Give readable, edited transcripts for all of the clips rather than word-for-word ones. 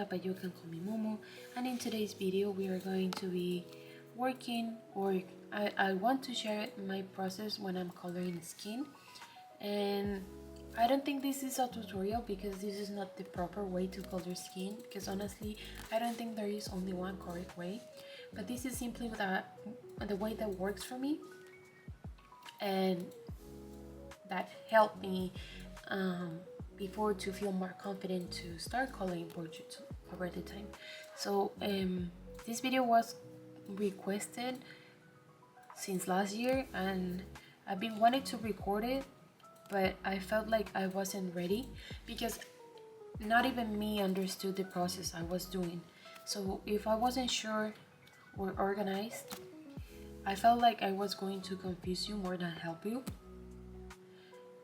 Monica, but you can call me Momo. And in today's video, we are going to be working, or I want to share my process when I'm coloring skin. And I don't think this is a tutorial because this is not the proper way to color skin, because honestly I don't think there is only one correct way, but this is simply the way that works for me and that helped me before to feel more confident to start coloring portraits over the time. So this video was requested since last year and I've been wanting to record it, but I felt like I wasn't ready because not even me understood the process I was doing. So if I wasn't sure or organized, I felt like I was going to confuse you more than help you.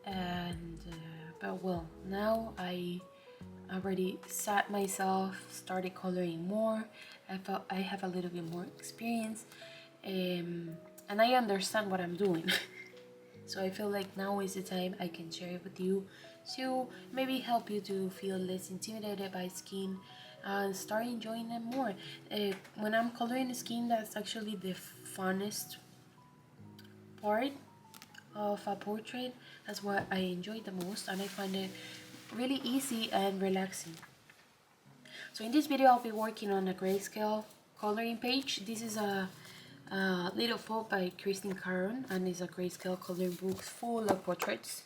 And but well, now I already sat myself, started coloring more. I felt I have a little bit more experience, and I understand what I'm doing. So I feel like now is the time I can share it with you to maybe help you to feel less intimidated by skin and start enjoying them more. When I'm coloring skin, that's actually the funnest part of a portrait. That's what I enjoy the most, and I find it really easy and relaxing. So in this video I'll be working on a grayscale coloring page. This is a little book by Christine Caron, and it's a grayscale coloring book full of portraits.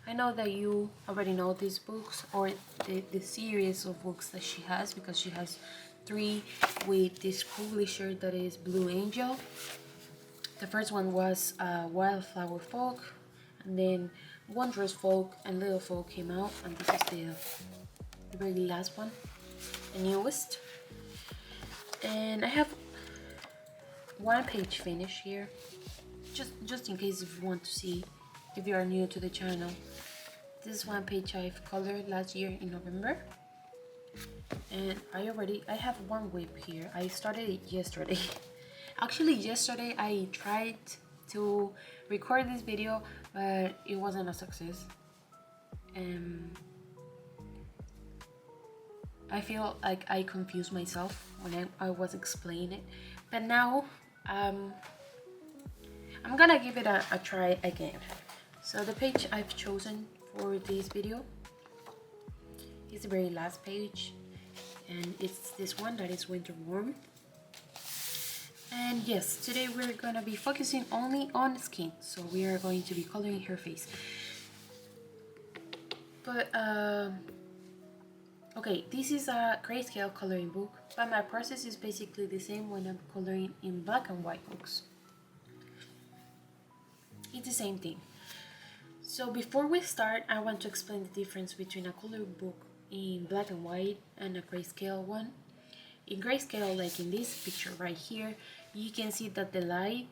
I know that you already know these books, or the series of books that she has, because she has 3 with this publisher that is Blue Angel. The first one was Wildflower Folk, and then Wondrous Folk and Little Folk came out, and this is the very last one, the newest. And I have one page finished here, just in case if you want to see, if you are new to the channel. This is one page I've colored last year in November, and I have one whip here. I started it yesterday. Actually yesterday I tried to record this video, but it wasn't a success. I feel like I confused myself when I was explaining it, but now I'm gonna give it a try again. So the page I've chosen for this video is the very last page, and it's this one that is Winter Warm. And yes, today we're gonna be focusing only on skin, so we are going to be coloring her face. But okay, this is a grayscale coloring book, but my process is basically the same when I'm coloring in black and white books. It's the same thing. So before we start, I want to explain the difference between a coloring book in black and white and a grayscale one. In grayscale, like in this picture right here, you can see that the light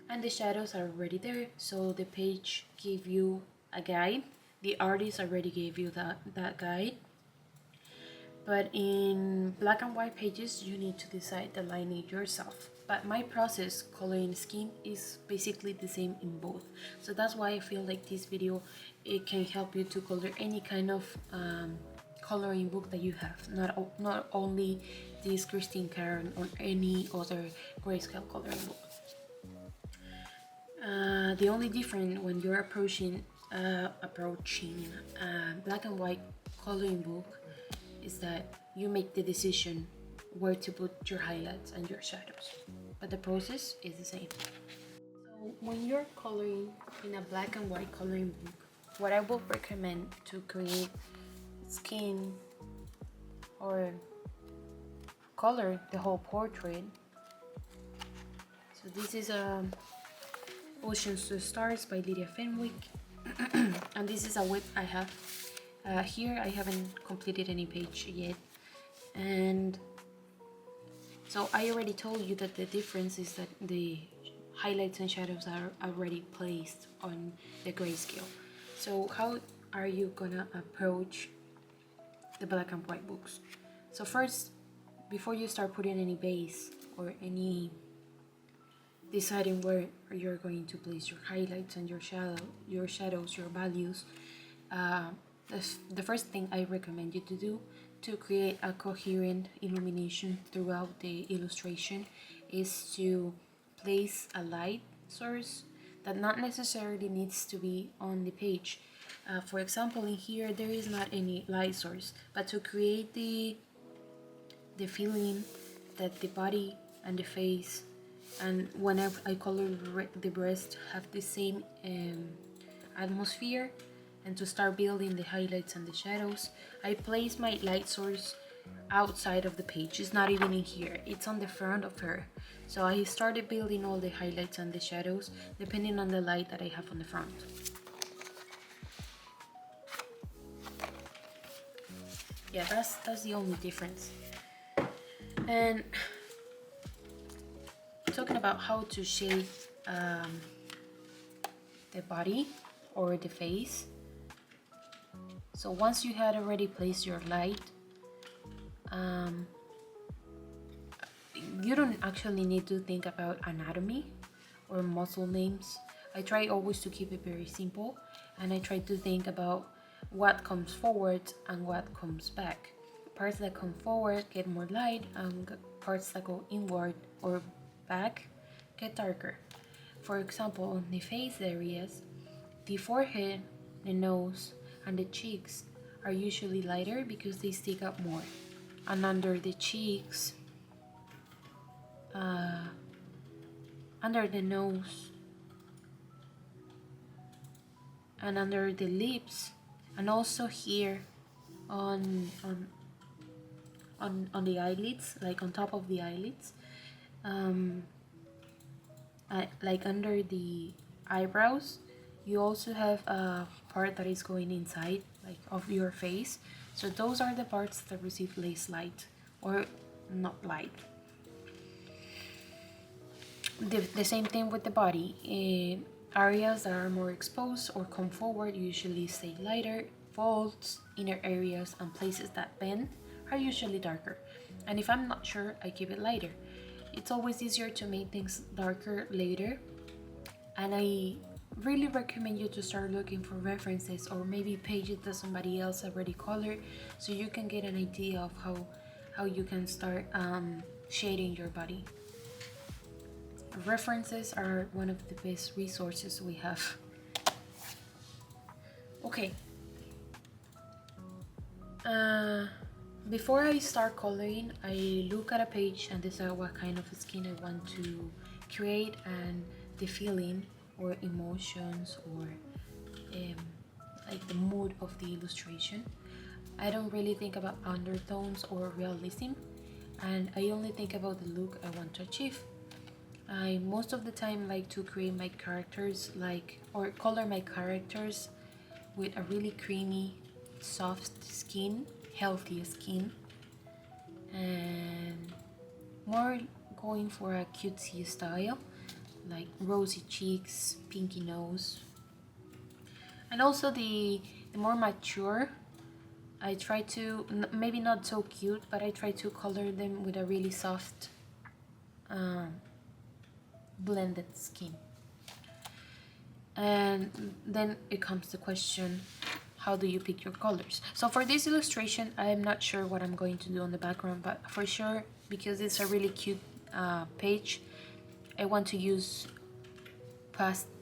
and the shadows are already there, so the page gave you a guide. The artist already gave you that guide. But in black and white pages, you need to decide the lineage yourself. But my process coloring skin is basically the same in both. So that's why I feel like this video, it can help you to color any kind of coloring book that you have, not only this Christine Caron or any other grayscale coloring book. The only difference when you're approaching black and white coloring book is that you make the decision where to put your highlights and your shadows, but the process is the same. So when you're coloring in a black and white coloring book, what I would recommend to create skin or color the whole portrait. So this is Oceans to Stars by Lydia Fenwick, and this is a whip I have here. I haven't completed any page yet, and so I already told you that the difference is that the highlights and shadows are already placed on the grayscale. So how are you gonna approach the black and white books? So first, before you start putting any base or any deciding where you're going to place your highlights and your shadows, your values, the first thing I recommend you to do to create a coherent illumination throughout the illustration is to place a light source that not necessarily needs to be on the page. For example, in here there is not any light source, but to create the feeling that the body and the face and whenever I color the breast have the same atmosphere, and to start building the highlights and the shadows, I place my light source outside of the page. It's not even in here, it's on the front of her. So I started building all the highlights and the shadows depending on the light that I have on the front. Yeah, that's the only difference. And talking about how to shape the body or the face. So once you had already placed your light, you don't actually need to think about anatomy or muscle names. I try always to keep it very simple, and I try to think about what comes forward and what comes back. Parts that come forward get more light, and parts that go inward or back get darker. For example, on the face areas, the forehead, the nose, and the cheeks are usually lighter because they stick up more. And under the cheeks, under the nose, and under the lips, and also here on the eyelids, like on top of the eyelids, like under the eyebrows, you also have a part that is going inside, like of your face. So those are the parts that receive less light, or not light. The same thing with the body. Areas that are more exposed or come forward usually stay lighter. Folds, inner areas, and places that bend are usually darker. And if I'm not sure, I keep it lighter. It's always easier to make things darker later. And I really recommend you to start looking for references or maybe pages that somebody else already colored, so you can get an idea of how you can start shading your body. References are one of the best resources we have. Okay. Before I start coloring, I look at a page and decide what kind of skin I want to create and the feeling or emotions or like the mood of the illustration. I don't really think about undertones or realism, and I only think about the look I want to achieve. I most of the time like to create my characters or color my characters with a really creamy, soft skin, healthy skin, and more going for a cutesy style, like rosy cheeks, pinky nose. And also the more mature, I try to, maybe not so cute, but I try to color them with a really soft blended skin. And then it comes the question, how do you pick your colors? So for this illustration, I'm not sure what I'm going to do on the background, but for sure, because it's a really cute page, I want to use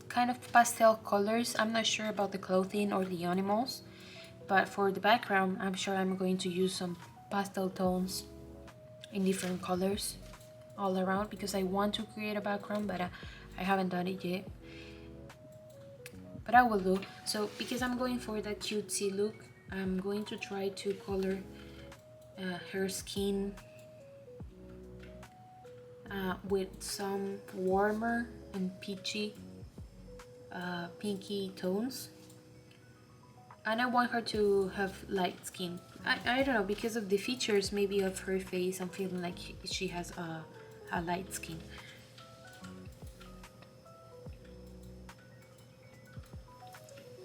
kind of pastel colors. I'm not sure about the clothing or the animals, but for the background, I'm sure I'm going to use some pastel tones in different colors all around, because I want to create a background, but I haven't done it yet. But I will do. So because I'm going for that cutesy look, I'm going to try to color her skin with some warmer and peachy pinky tones, and I want her to have light skin. I don't know, because of the features maybe of her face, I'm feeling like she has a light skin.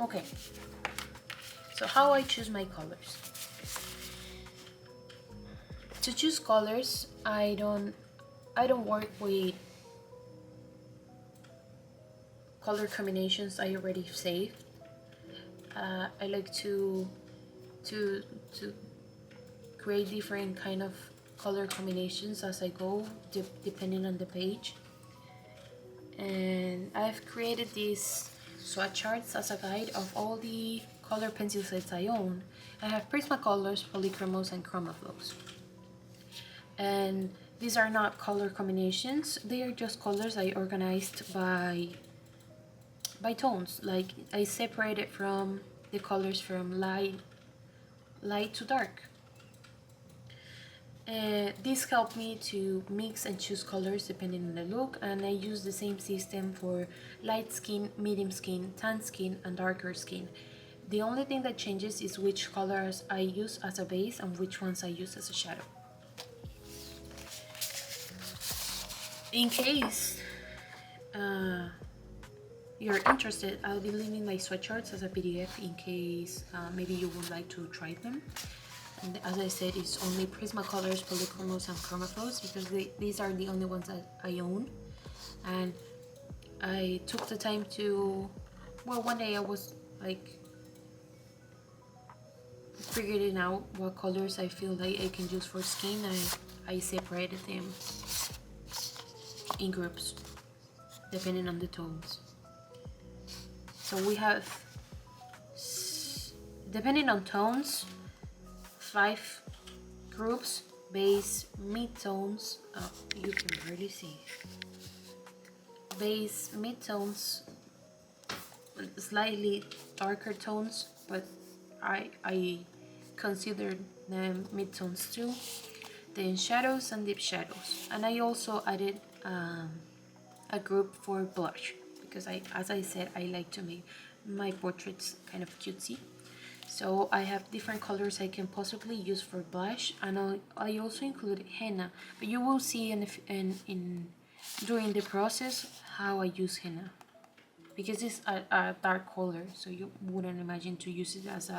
Okay, so how I choose my colors. To choose colors, I don't work with color combinations I already saved. I like to create different kind of color combinations as I go, depending on the page. And I've created these swatch charts as a guide of all the color pencil sets I own. I have Prismacolors, Polychromos, and Chromaflows. And these are not color combinations, they are just colors I organized by tones. Like I separated from the colors from light to dark. This helped me to mix and choose colors depending on the look, and I use the same system for light skin, medium skin, tan skin, and darker skin. The only thing that changes is which colors I use as a base and which ones I use as a shadow. In case you're interested, I'll be leaving my swatch charts as a PDF in case maybe you would like to try them. And as I said, it's only Prismacolors, Polychromos, and Chromaflows because these are the only ones that I own. And I took the time to, well, one day I was like figuring out what colors I feel like I can use for skin. I separated them in groups depending on the tones. So we have, depending on tones, 5 groups: base, mid-tones, you can barely see, base, mid-tones, slightly darker tones, but I consider them mid-tones too, then shadows and deep shadows. And I also added a group for blush because as I said, I like to make my portraits kind of cutesy. So I have different colors I can possibly use for blush, and I also included henna, but you will see in during the process how I use henna, because it's a dark color, so you wouldn't imagine to use it as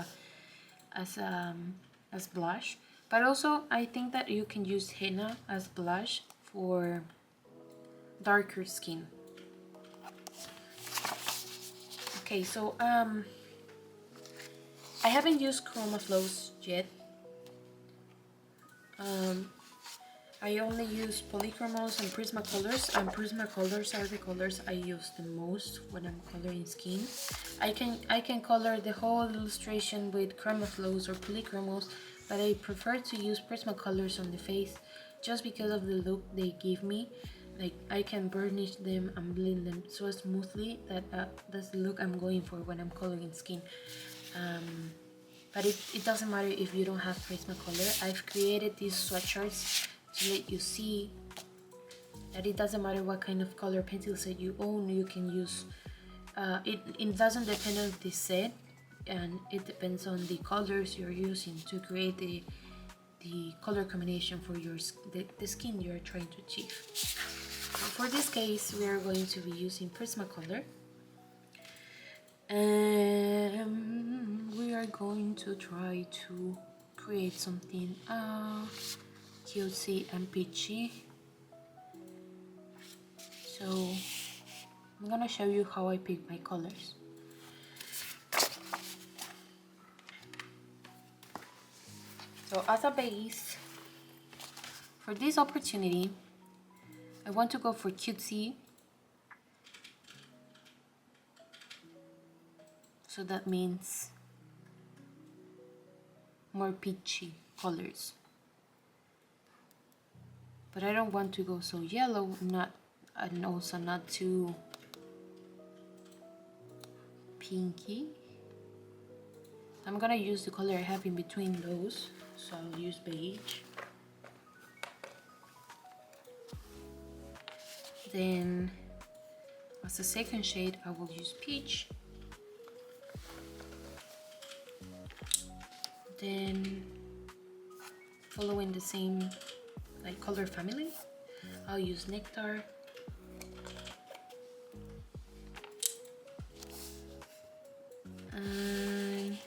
blush. But also I think that you can use henna as blush for darker skin. Okay, so I haven't used Chromaflows yet. I only use Polychromos and Prismacolors, and Prismacolors are the colors I use the most when I'm coloring skin. I can color the whole illustration with Chromaflows or Polychromos, but I prefer to use Prismacolors on the face just because of the look they give me. Like I can burnish them and blend them so smoothly that that's the look I'm going for when I'm coloring skin. But it doesn't matter if you don't have Prismacolor. I've created these swatch charts to let you see that it doesn't matter what kind of color pencil set you own, you can use. It doesn't depend on the set, and it depends on the colors you're using to create the color combination for the skin you're trying to achieve. For this case, we are going to be using Prismacolor, and we are going to try to create something cutesy and peachy. So I'm gonna show you how I pick my colors. So as a base, for this opportunity, I want to go for cutesy. So that means more peachy colors. But I don't want to go so yellow, and also not too pinky. I'm gonna use the color I have in between those, so I'll use beige. Then as a second shade, I will use peach. Then following the same color family, I'll use nectar. And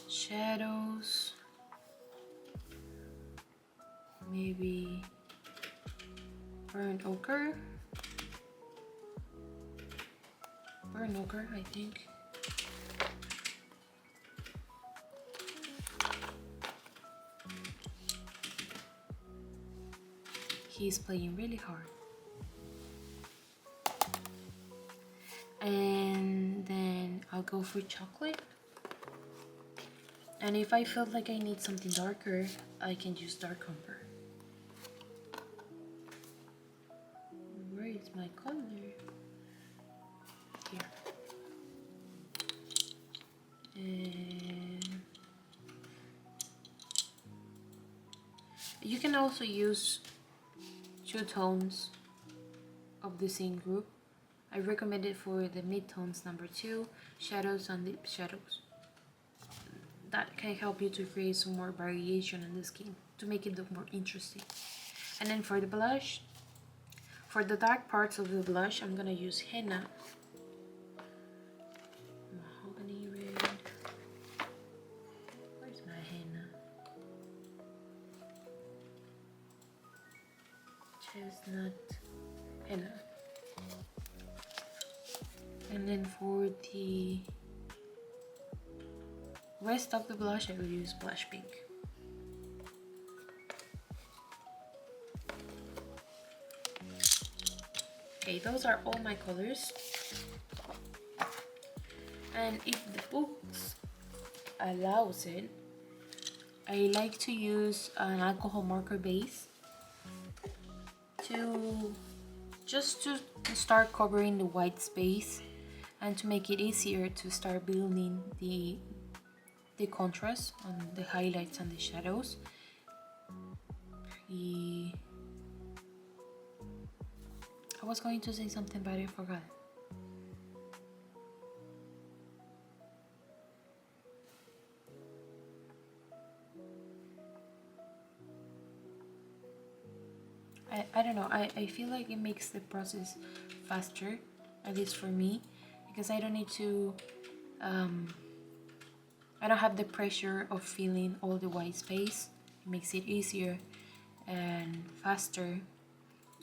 shadows, maybe burnt ochre, I think. he's playing really hard. And then I'll go for chocolate. And if I feel like I need something darker, I can use dark umber. Where is my color? Here. And you can also use 2 tones of the same group. I recommend it for the midtones number 2, shadows and deep shadows. That can help you to create some more variation in the skin to make it look more interesting. And then for the blush, for the dark parts of the blush, I'm gonna use henna. Mahogany red. Where's my henna? Chestnut henna. And then for the rest of the blush, I will use blush pink. Okay, those are all my colors. And if the books allows it, I like to use an alcohol marker base to start covering the white space and to make it easier to start building the contrast on the highlights and the shadows. I was going to say something but I forgot. I don't know, I feel like it makes the process faster, at least for me, because I don't need to I don't have the pressure of filling all the white space. It makes it easier and faster,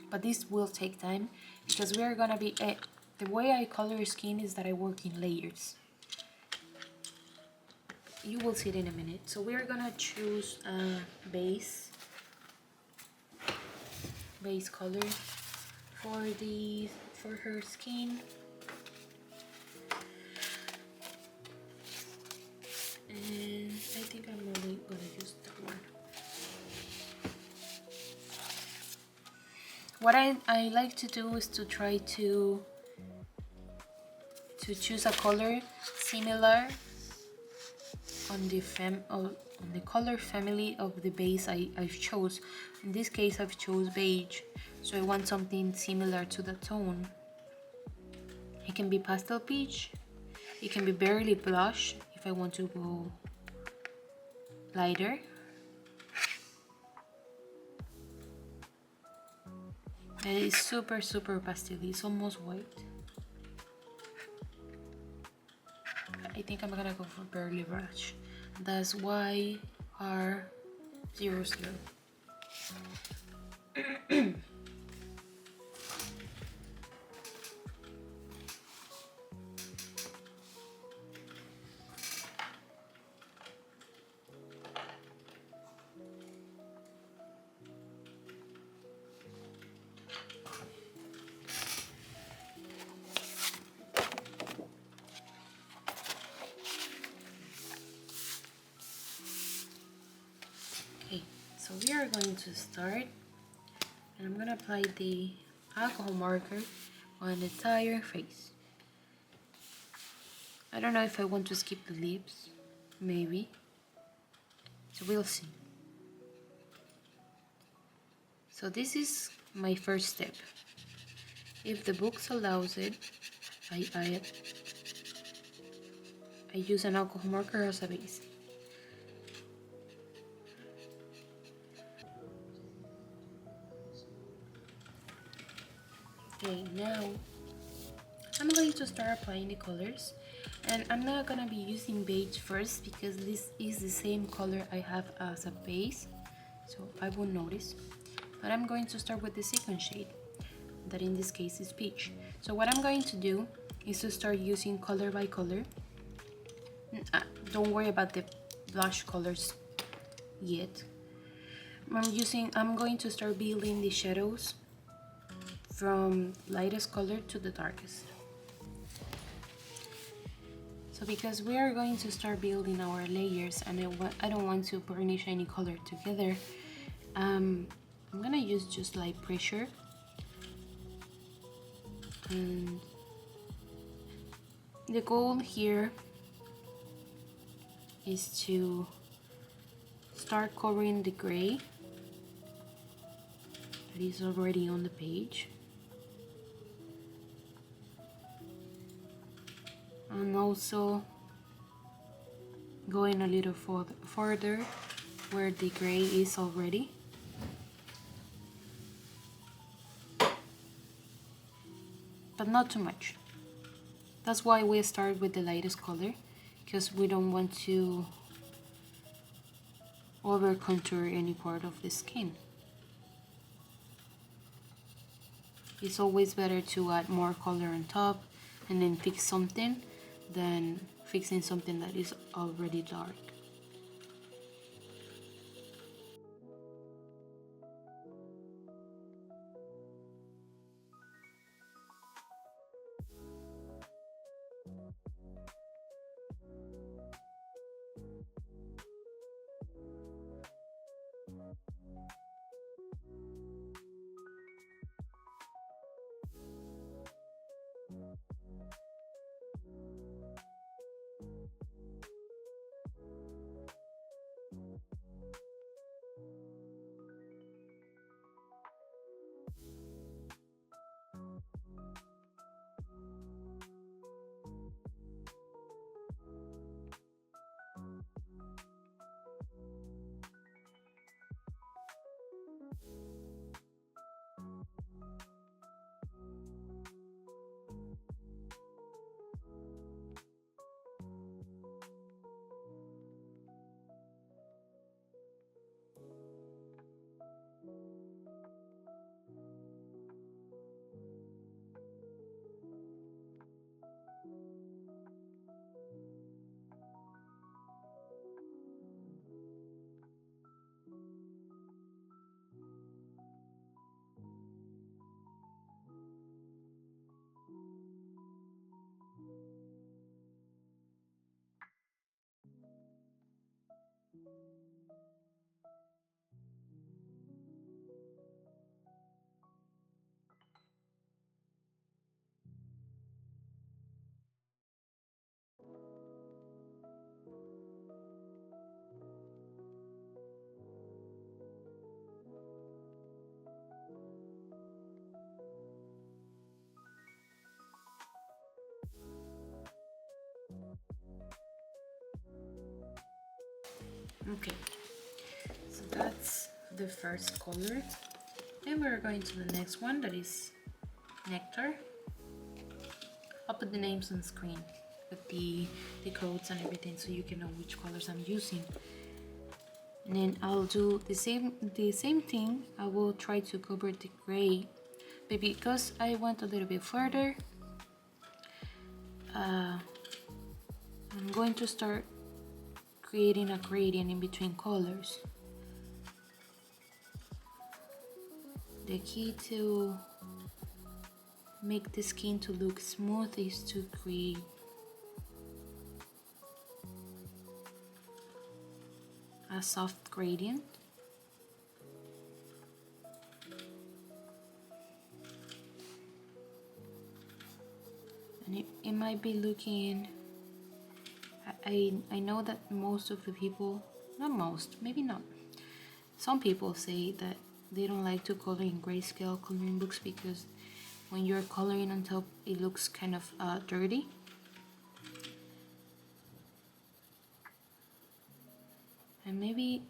but this will take time because we are gonna be the way I color skin is that I work in layers. You will see it in a minute. So we're gonna choose a base color for her skin. And I think I'm only gonna use that one. What I like to do is to try to choose a color similar on the color family of the base I've chose. In this case I've chose beige, so I want something similar to the tone. It can be pastel peach, it can be barely blush if I want to go lighter. And it's super pastel, it's almost white. I think I'm gonna go for barely blush. That's YR00. So we are going to start, and I'm gonna apply the alcohol marker on the entire face. I don't know if I want to skip the lips, maybe, so we'll see. So this is my first step. If the books allows it, I use an alcohol marker as a base. Okay, now I'm going to start applying the colors, and I'm not gonna be using beige first because this is the same color I have as a base, so I won't notice. But I'm going to start with the second shade, that in this case is peach. So what I'm going to do is to start using color by color. Don't worry about the blush colors yet. I'm going to start building the shadows from lightest color to the darkest. So because we are going to start building our layers and I don't want to burnish any color together, I'm gonna use just light pressure, and the goal here is to start covering the gray that is already on the page, and also going a little further where the gray is already. But not too much. That's why we start with the lightest color, because we don't want to over contour any part of the skin. It's always better to add more color on top and then fix something than fixing something that is already dark. Okay, so that's the first color. And we're going to the next one, that is Nectar. I'll put the names on screen with the codes and everything so you can know which colors I'm using. And then I'll do the same thing. I will try to cover the gray, but because I went a little bit further, I'm going to start creating a gradient in between colors. The key to make the skin to look smooth is to create a soft gradient. And it might be looking, I know that most of the people, not most, maybe not, some people say that they don't like to color in grayscale coloring books because when you're coloring on top it looks kind of dirty. And maybe,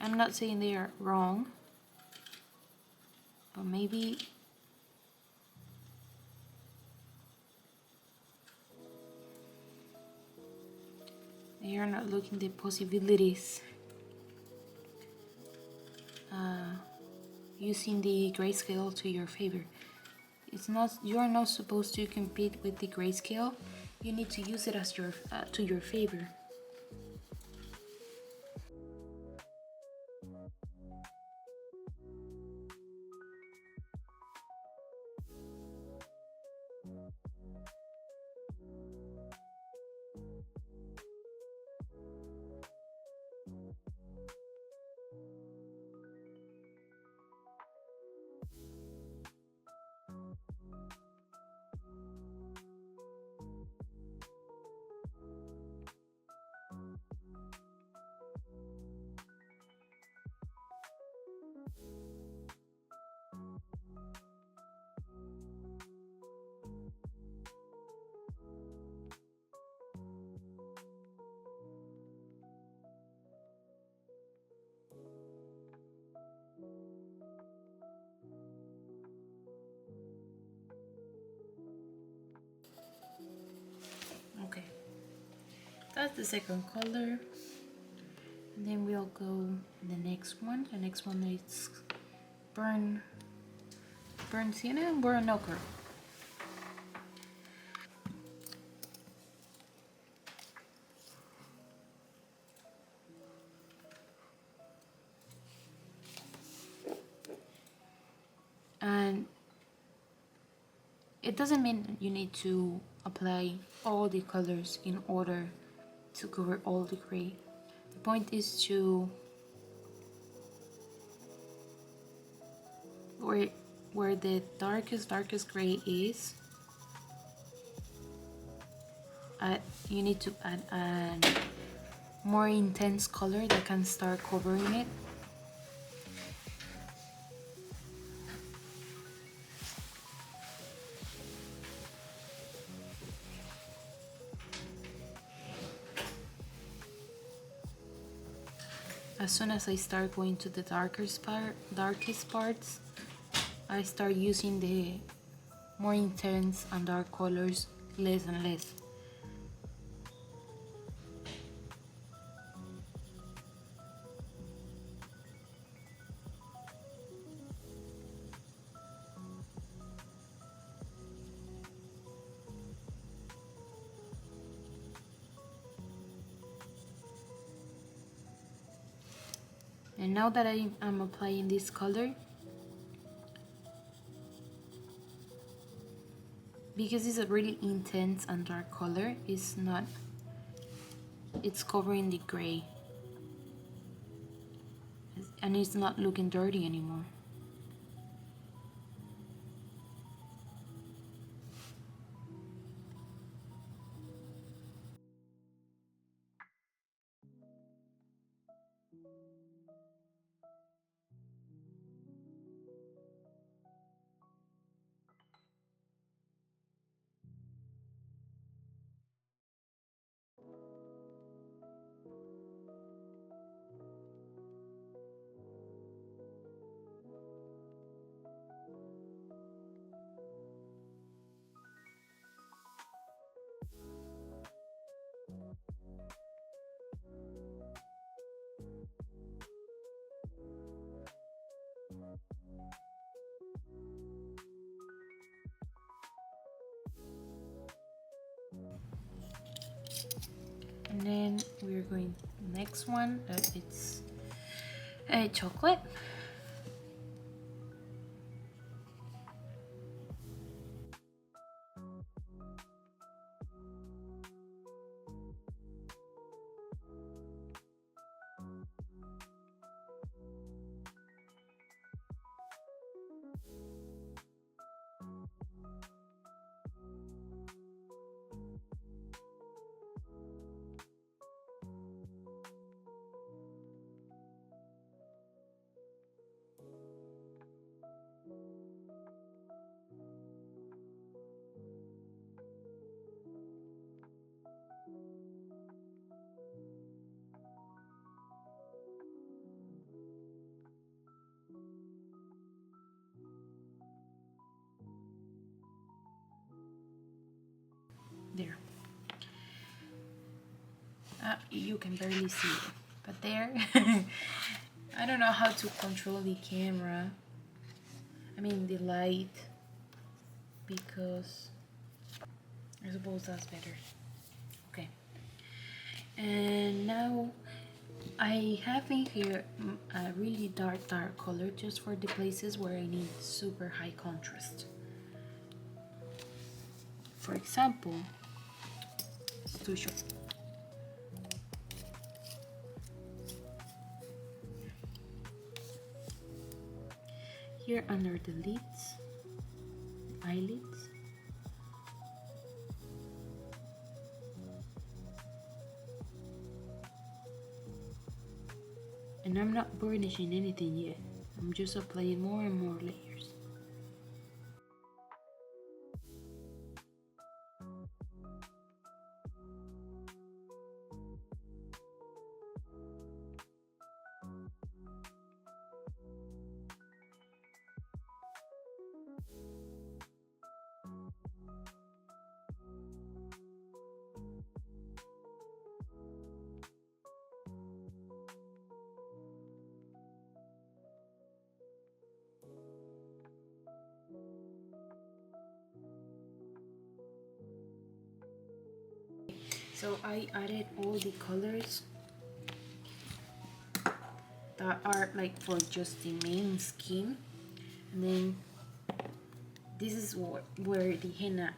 I'm not saying they are wrong, but maybe they are not looking the possibilities using the grayscale to your favor. It's not, you are not supposed to compete with the grayscale. You need to use it as your to your favor. That's the second color. And then we'll go the next one. The next one is burn sienna and burn ochre. And it doesn't mean you need to apply all the colors in order to cover all the gray. The point is to where the darkest gray is, you need to add a more intense color that can start covering it. As soon as I start going to the darkest parts, I start using the more intense and dark colors less and less. And now that I am applying this color, because it's a really intense and dark color, it's covering the gray. And it's not looking dirty anymore. And then we're going to the next one, it's a chocolate. There. You can barely see it, but there. I don't know how to control the camera. I mean the light, because I suppose that's better. Okay. And now I have in here a really dark color just for the places where I need super high contrast. For example, to show. Here under the lids, eyelids, and I'm not burnishing anything yet. I'm just applying more and more layers. So I added all the colors that are like for just the main skin, and then this is where the henna.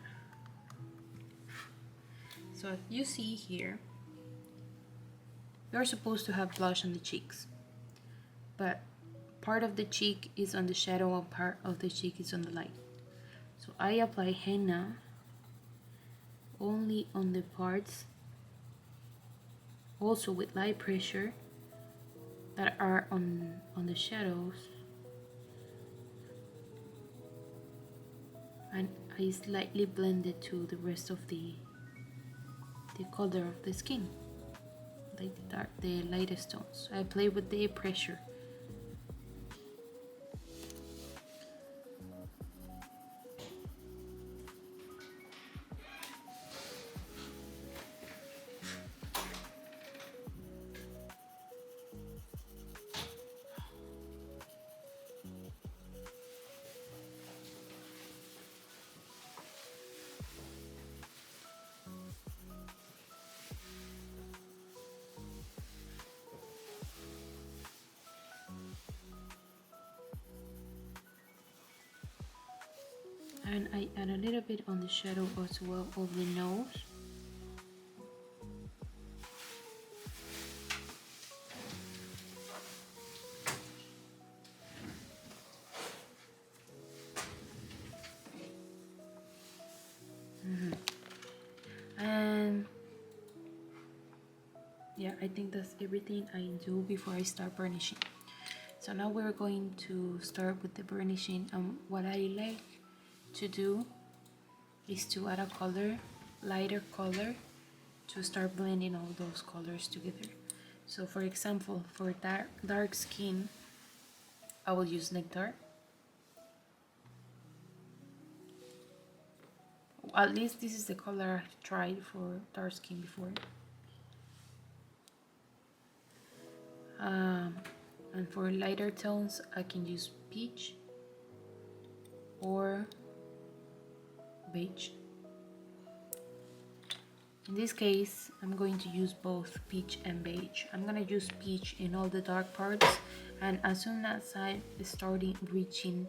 So as you see here, you're supposed to have blush on the cheeks, but part of the cheek is on the shadow and part of the cheek is on the light. So I apply henna only on the parts, also with light pressure, that are on the shadows, and I slightly blend it to the rest of the color of the skin, like the lightest tones. I play with the pressure. And I add a little bit on the shadow as well of the nose. And yeah, I think that's everything I do before I start burnishing. So now we're going to start with the burnishing. What I like to do is to add a color, lighter color, to start blending all those colors together. So for example, for dark skin, I will use nectar. At least this is the color I've tried for dark skin before. And for lighter tones, I can use peach or beige. In this case, I'm going to use both peach and beige. I'm gonna use peach in all the dark parts, and as soon as I start reaching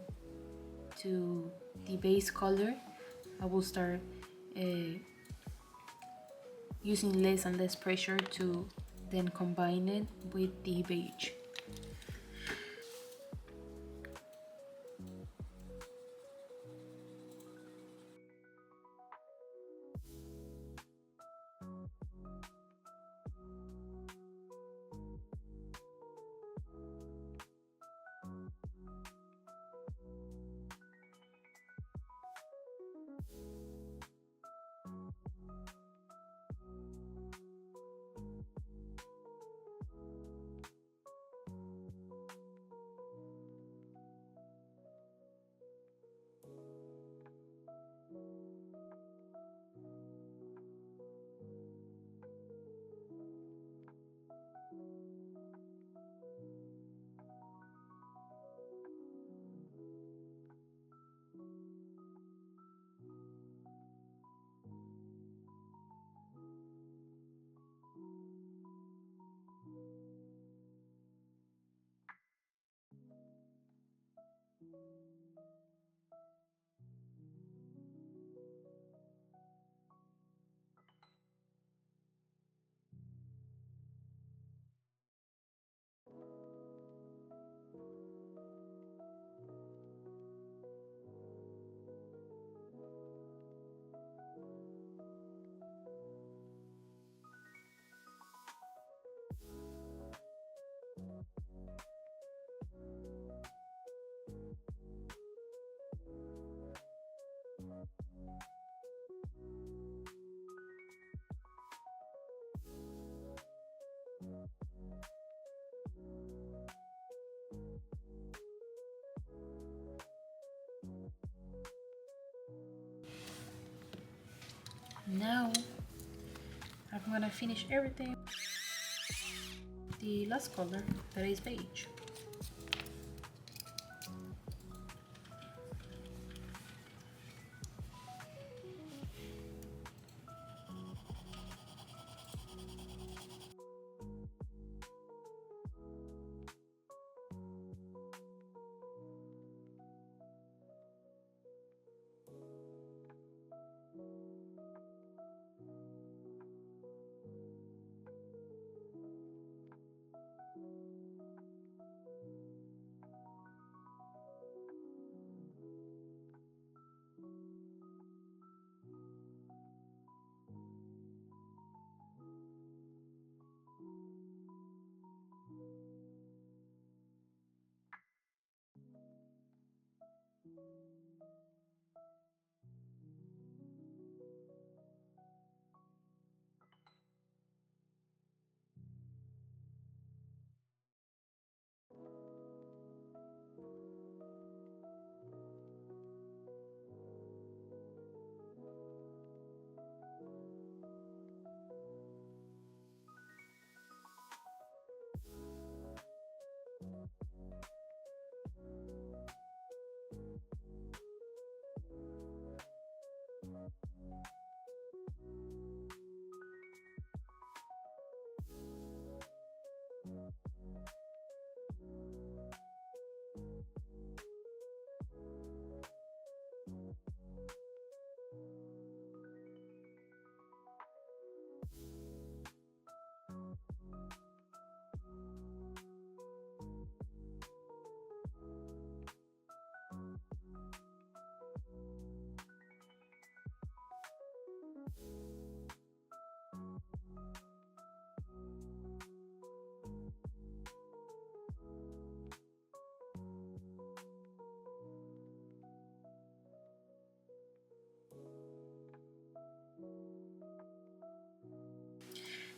to the base color, I will start using less and less pressure to then combine it with the beige. Now I'm gonna finish everything. The last color, that is beige.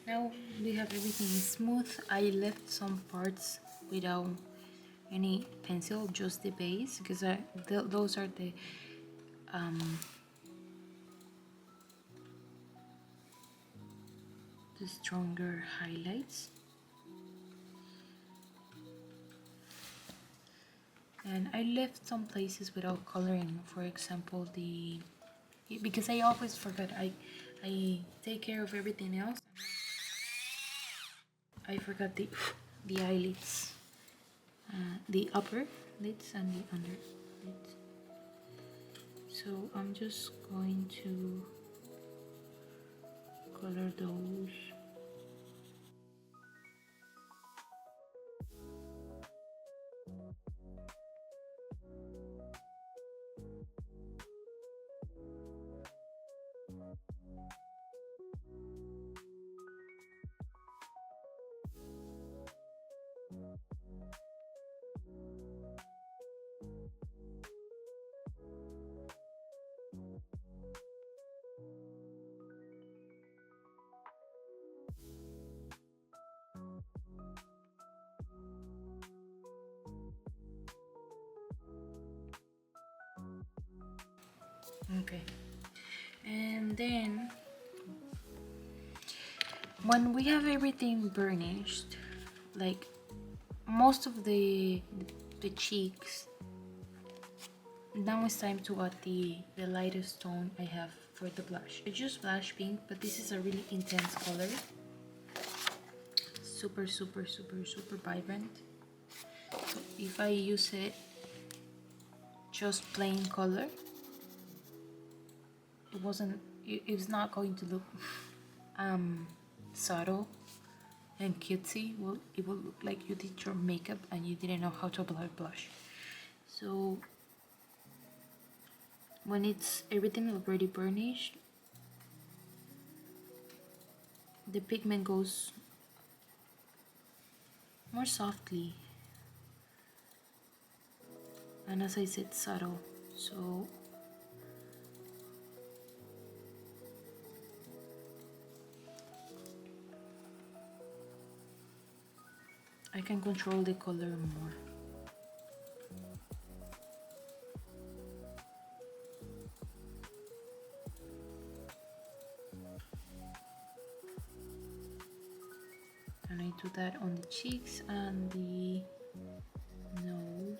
Now we have everything smooth. I left some parts without any pencil, just the base, because those are the stronger highlights. And I left some places without coloring, for example because I always forget. I take care of everything else. I forgot the eyelids, the upper lids and the under lids. So I'm just going to color those. Okay, and then when we have everything burnished, like most of the cheeks, now it's time to add the lightest tone I have for the blush. I just blush pink, but this is a really intense color. Super, super, super, super vibrant. So if I use it just plain color, it's not going to look subtle and cutesy. Well, it will look like you did your makeup and you didn't know how to apply blush. So when it's everything already burnished, the pigment goes more softly, and as I said, subtle. So I can control the color more. And I do that on the cheeks and the nose.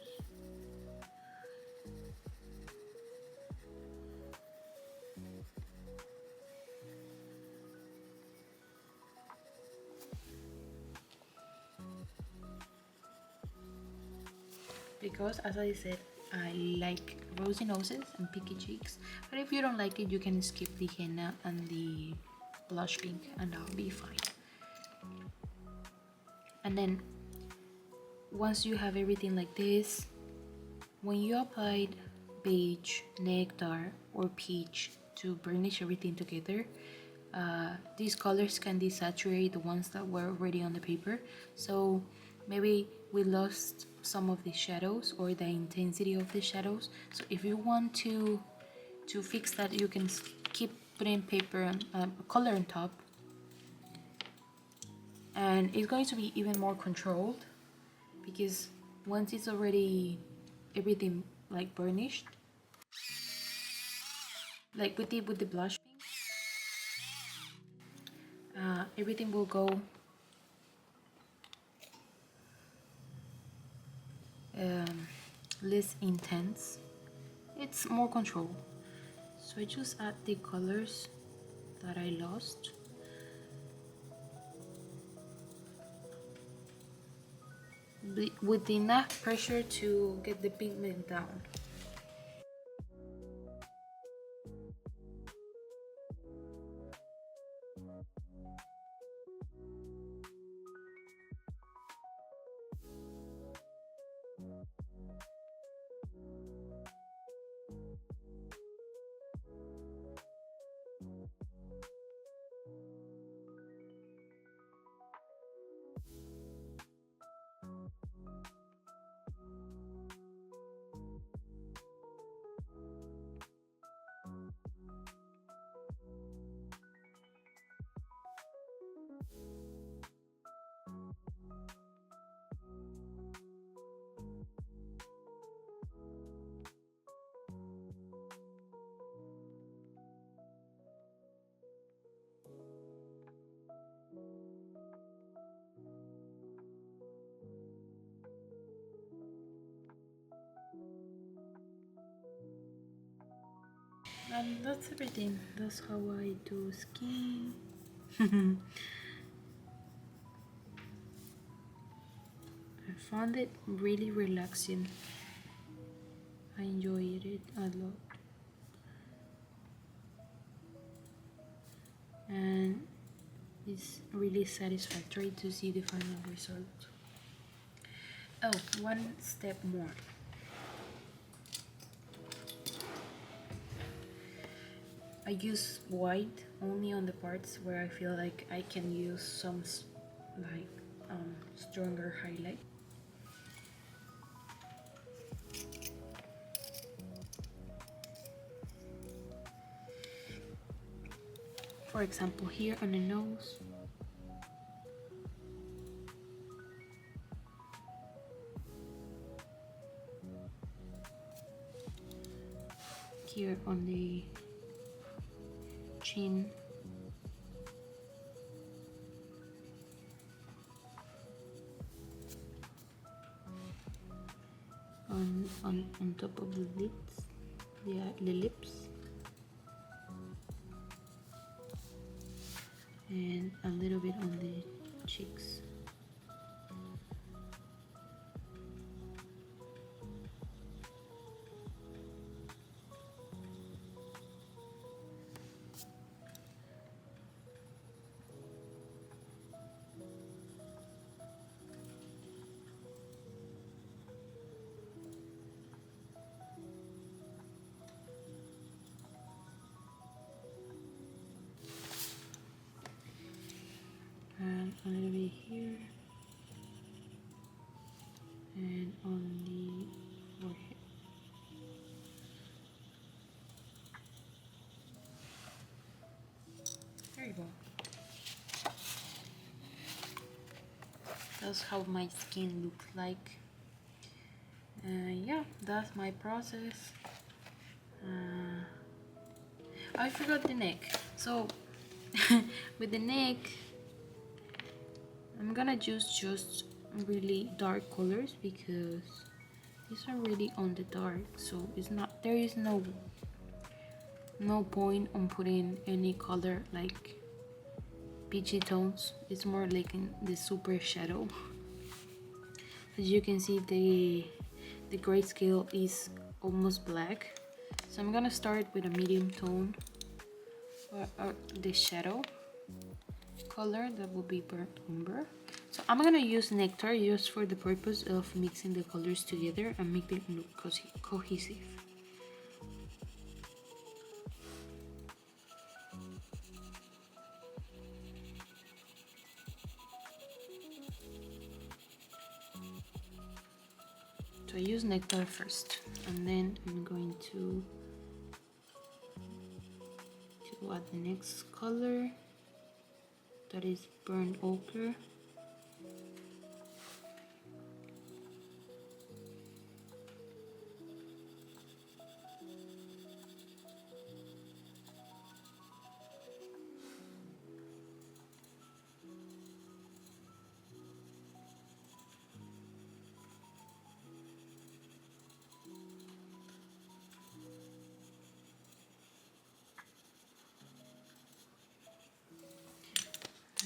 Because as I said, I like rosy noses and picky cheeks, but if you don't like it, you can skip the henna and the blush pink and that'll be fine. And then once you have everything like this, when you applied beige, nectar or peach to burnish everything together, these colors can desaturate the ones that were already on the paper, so maybe we lost some of the shadows or the intensity of the shadows. So if you want to fix that, you can keep putting paper and color on top, and it's going to be even more controlled, because once it's already everything like burnished, like with the blush pink, everything will go less intense. It's more control. So I just add the colors that I lost. With enough pressure to get the pigment down. And that's everything. That's how I do skin. I found it really relaxing. I enjoyed it a lot. And it's really satisfactory to see the final result. Oh, one step more. I use white only on the parts where I feel like I can use some like stronger highlight. For example, here on the nose. Here on the chin. On top of the lips, the lips, and a little bit on the cheeks. And a little bit here, and on the forehead. There you go. That's how my skin looks like. Yeah, that's my process. I forgot the neck. So with the neck, I'm gonna use just really dark colors because these are really on the dark. So it's not, there is no point on putting any color like peachy tones. It's more like in the super shadow. As you can see, the grayscale is almost black, so I'm gonna start with a medium tone or the shadow color that will be burnt umber. So I'm gonna use nectar just for the purpose of mixing the colors together and make them look cohesive. So I use nectar first, and then I'm going to add the next color, that is burnt ochre.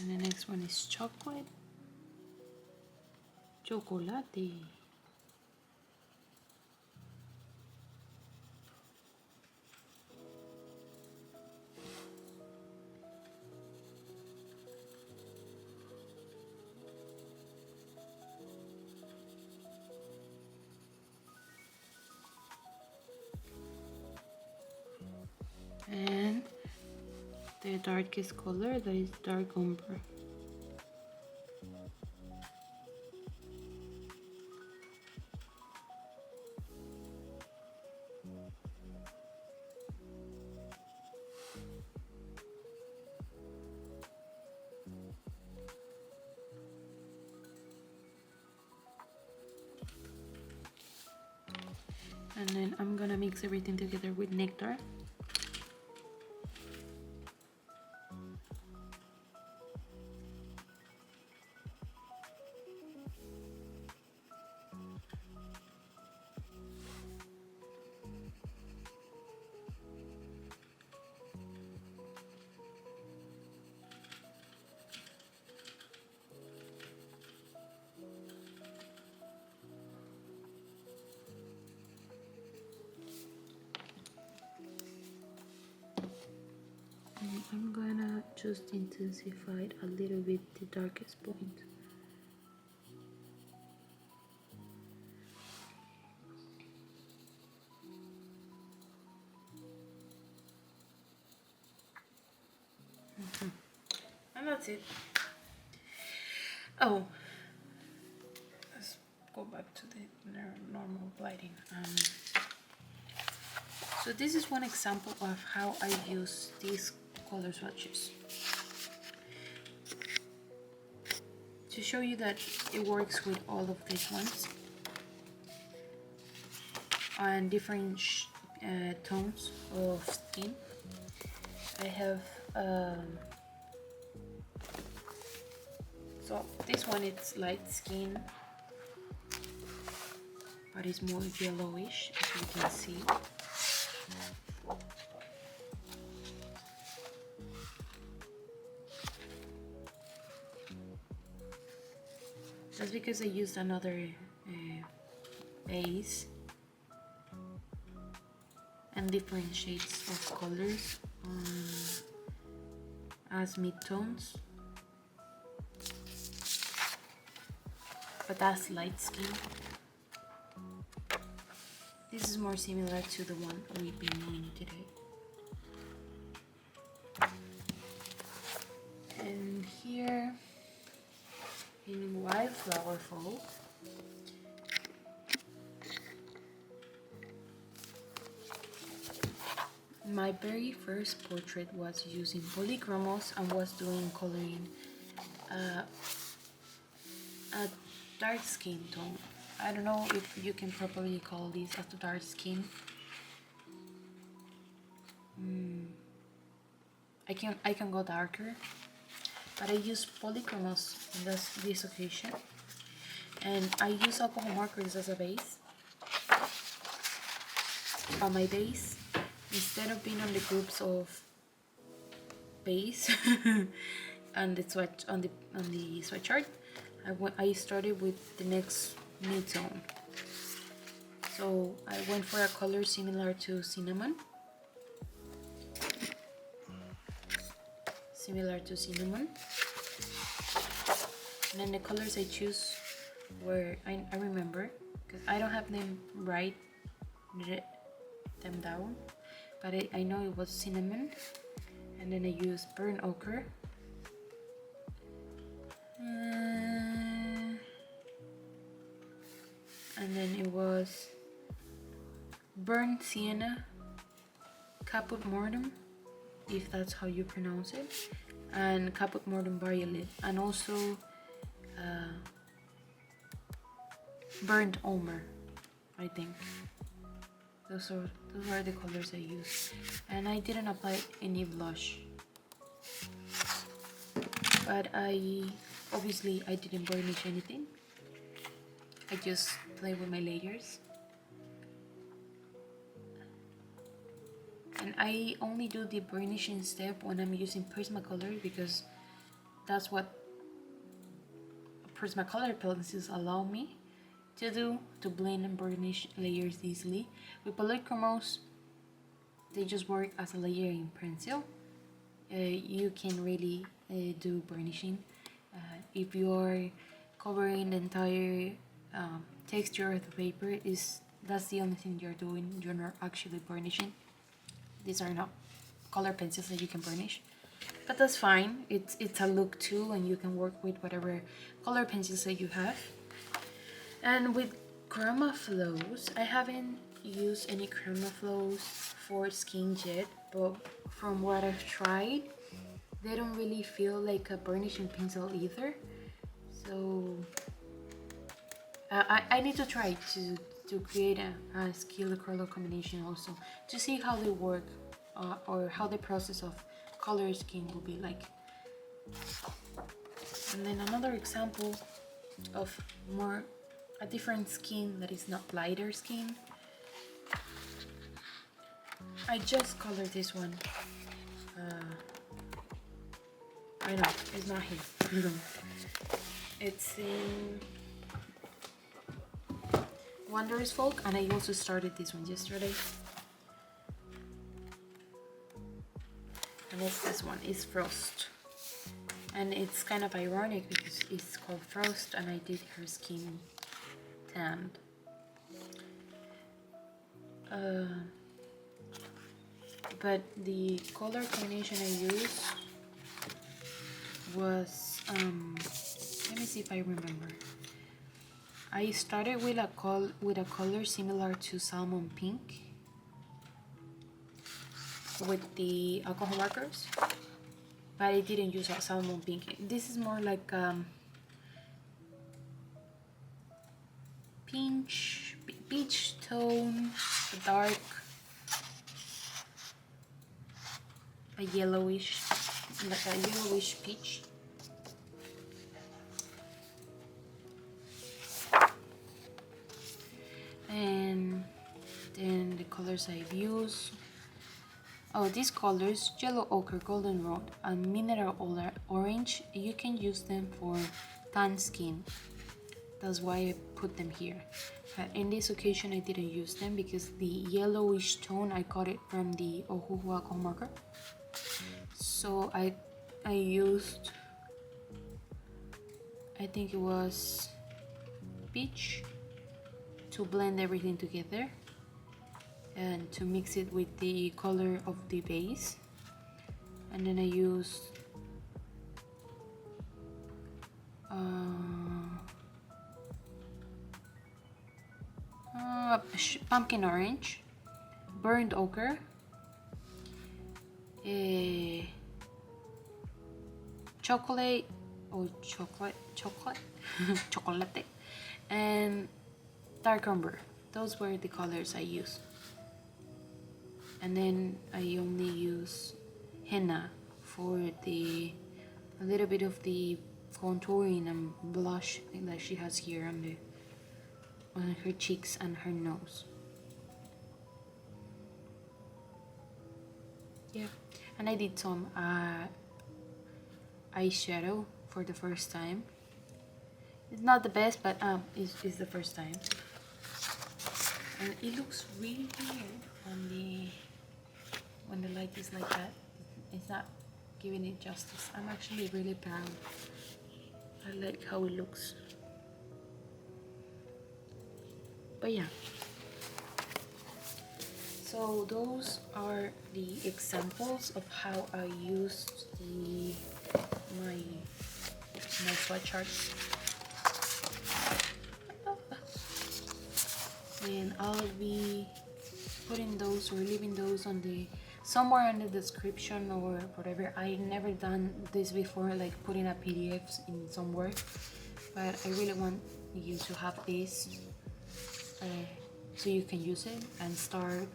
And the next one is chocolate. Chocolate. And the darkest color, that is dark umber. And then I'm gonna mix everything together with nectar. I'm gonna just intensify a little bit the darkest point. And that's it. Oh, let's go back to the normal lighting. So this is one example of how I use these color swatches to show you that it works with all of these ones and different tones of skin. I have so this one, it's light skin, but it's more yellowish, as you can see. That's because I used another base and different shades of colors as mid-tones, but that's light skin. This is more similar to the one we've been doing today. And here in Wildflower Fall, my very first portrait was using polychromos and was doing coloring a dark skin tone. I don't know if you can properly call this as the dark skin. I can go darker, but I use polychromos in this occasion, and I use alcohol markers as a base. On my base, instead of being on the groups of base and the swatch on the swatch chart, I started with the next mid-tone. So I went for a color similar to cinnamon. And then the colors I choose were, I remember, because I don't have them right them down, but I know it was cinnamon, and then I used burnt ochre, and then it was burnt sienna, caput mortem, if that's how you pronounce it, and caput mortem violet, and also burnt ombre, I think. Those are the colors I used, and I didn't apply any blush, but obviously I didn't burnish anything. I just played with my layers, and I only do the burnishing step when I'm using Prismacolor, because that's what Prismacolor pencils allow me to do, to blend and burnish layers easily. With polychromos, they just work as a layering pencil. You can really do burnishing if you're covering the entire texture of the paper. That's the only thing you're doing. You're not actually burnishing. These are not color pencils that you can burnish, but that's fine. It's a look too, and you can work with whatever color pencils that you have. And with chroma flows, I haven't used any chroma flows for skin yet, but from what I've tried, they don't really feel like a burnishing pencil either. So I need to try to create a skill color combination also, to see how they work or how the process of color skin will be like. And then another example of a different skin that is not lighter skin. I just colored this one. I know, it's not here. It's in Wondrous Folk, and I also started this one yesterday. and it's this one. It's Frost, and it's kind of ironic because it's called Frost and I did her skin tanned. But the color combination I used was let me see if I remember. I started with a color similar to salmon pink with the alcohol markers, but I didn't use a salmon pink. This is more like peach tone, dark, a yellowish, like a yellowish peach. And then the colors I've used. Oh, these colors, yellow ochre, goldenrod, and mineral orange, you can use them for tan skin. That's why I put them here. In this occasion, I didn't use them because the yellowish tone, I got it from the Ohuhu alcohol marker. So I used, I think it was peach, to blend everything together and to mix it with the color of the base. And then I used pumpkin orange, burnt ochre, chocolate chocolate, and dark umber. Those were the colors I used. And then I only use henna for a little bit of the contouring and blush that she has here on her cheeks and her nose. Yeah, and I did some eyeshadow for the first time. It's not the best, but it's the first time. And it looks really weird when the light is like that. It's not giving it justice. I'm actually really proud. I like how it looks. But yeah. So those are the examples of how I used my swatch charts. And I'll be putting those or leaving those on somewhere in the description or whatever. I never done this before, like putting a PDFs in somewhere, but I really want you to have this so you can use it and start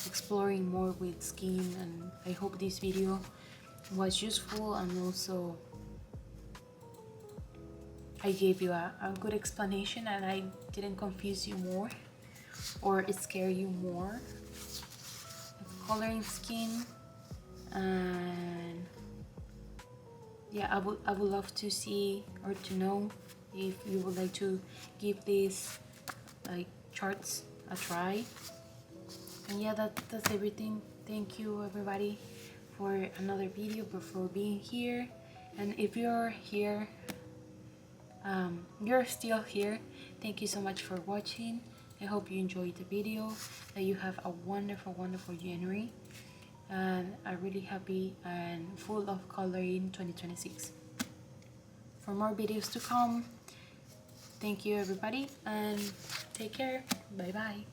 exploring more with skin. And I hope this video was useful, and also I gave you a good explanation and I didn't confuse you more or scare you more with coloring skin. And yeah, I would love to see or to know if you would like to give these like charts a try. And yeah, that's everything. Thank you everybody for another video, but for being here. And if you're here, you're still here, thank you so much for watching. I hope you enjoyed the video, that you have a wonderful January, and I'm really happy and full of color in 2026. For more videos to come, thank you everybody, and take care. Bye bye.